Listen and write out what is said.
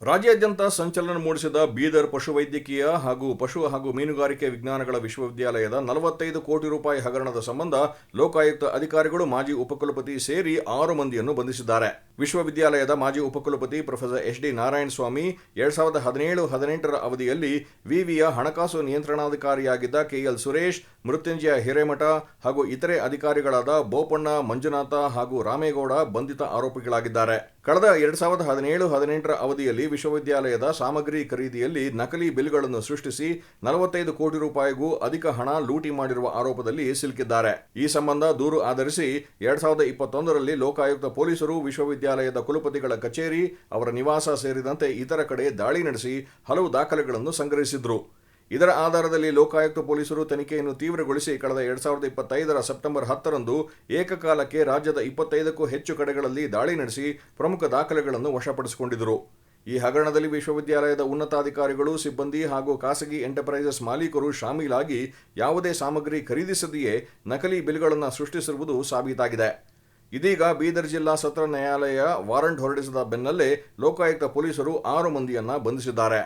ರಾಜ್ಯಾದ್ಯಂತ ಸಂಚಲನ ಮೂಡಿಸಿದ ಬೀದರ್ ಪಶುವೈದ್ಯಕೀಯ ಪಶು ಹಾಗೂ ಮೀನುಗಾರಿಕೆ ವಿಜ್ಞಾನಗಳ ವಿಶ್ವವಿದ್ಯಾಲಯದ 45 ಕೋಟಿ ರೂಪಾಯಿ ಹಗರಣದ ಸಂಬಂಧ ಲೋಕಾಯುಕ್ತ ಅಧಿಕಾರಿಗಳು ಮಾಜಿ ಉಪಕುಲಪತಿ ಸೇರಿ 6 ಮಂದಿಯನ್ನು ಬಂಧಿಸಿದ್ದಾರೆ. ವಿಶ್ವವಿದ್ಯಾಲಯದ ಮಾಜಿ ಉಪಕುಲಪತಿ ಪ್ರೊಫೆಸರ್ ಎಚ್.ಡಿ. ನಾರಾಯಣಸ್ವಾಮಿ 2017-18ರ ಅವಧಿಯಲ್ಲಿ ವಿವಿಯ ಹಣಕಾಸು ನಿಯಂತ್ರಣಾಧಿಕಾರಿಯಾಗಿದ್ದ ಕೆ.ಎಲ್. ಸುರೇಶ್, ಮೃತ್ಯುಂಜಯ ಹಿರೇಮಠ ಹಾಗೂ ಇತರೆ ಅಧಿಕಾರಿಗಳಾದ ಬೋಪಣ್ಣ, ಮಂಜುನಾಥ ಹಾಗೂ ರಾಮೇಗೌಡ ಬಂಧಿತ ಆರೋಪಿಗಳಾಗಿದ್ದಾರೆ. ಕಳೆದ 2017-18ರ ಅವಧಿಯಲ್ಲಿ ವಿಶ್ವವಿದ್ಯಾಲಯದ ಸಾಮಗ್ರಿ ಖರೀದಿಯಲ್ಲಿ ನಕಲಿ ಬಿಲ್ಗಳನ್ನು ಸೃಷ್ಟಿಸಿ 45 ಕೋಟಿ ರೂಪಾಯಿಗೂ ಅಧಿಕ ಹಣ ಲೂಟಿ ಮಾಡಿರುವ ಆರೋಪದಲ್ಲಿ ಸಿಲುಕಿದ್ದಾರೆ. ಈ ಸಂಬಂಧ ದೂರು ಆಧರಿಸಿ 2021ರಲ್ಲಿ ಲೋಕಾಯುಕ್ತ ಪೊಲೀಸರು ವಿಶ್ವವಿದ್ಯಾಲಯದ ಕುಲಪತಿಗಳ ಕಚೇರಿ, ಅವರ ನಿವಾಸ ಸೇರಿದಂತೆ ಇತರ ಕಡೆ ದಾಳಿ ನಡೆಸಿ ಹಲವು ದಾಖಲೆಗಳನ್ನು ಸಂಗ್ರಹಿಸಿದ್ರು. ಇದರ ಆಧಾರದಲ್ಲಿ ಲೋಕಾಯುಕ್ತ ಪೊಲೀಸರು ತನಿಖೆಯನ್ನು ತೀವ್ರಗೊಳಿಸಿ ಕಳೆದ 2025ರ ಸೆಪ್ಟೆಂಬರ್ 10ರಂದು ಏಕಕಾಲಕ್ಕೆ ರಾಜ್ಯದ 25ಕ್ಕೂ ಹೆಚ್ಚು ಕಡೆಗಳಲ್ಲಿ ದಾಳಿ ನಡೆಸಿ ಪ್ರಮುಖ ದಾಖಲೆಗಳನ್ನು ವಶಪಡಿಸಿಕೊಂಡಿದ್ದರು. ಈ ಹಗರಣದಲ್ಲಿ ವಿಶ್ವವಿದ್ಯಾಲಯದ ಉನ್ನತಾಧಿಕಾರಿಗಳು, ಸಿಬ್ಬಂದಿ ಹಾಗೂ ಖಾಸಗಿ ಎಂಟರ್ಪ್ರೈಸಸ್ ಮಾಲೀಕರು ಶಾಮೀಲಾಗಿ ಯಾವುದೇ ಸಾಮಗ್ರಿ ಖರೀದಿಸದೆಯೇ ನಕಲಿ ಬಿಲ್ಗಳನ್ನು ಸೃಷ್ಟಿಸಿರುವುದು ಸಾಬೀತಾಗಿದೆ. ಇದೀಗ ಬೀದರ್ ಜಿಲ್ಲಾ ಸತ್ರ ನ್ಯಾಯಾಲಯ ವಾರಂಟ್ ಹೊರಡಿಸಿದ ಬೆನ್ನಲ್ಲೇ ಲೋಕಾಯುಕ್ತ ಪೊಲೀಸರು 6 ಮಂದಿಯನ್ನ ಬಂಧಿಸಿದ್ದಾರೆ.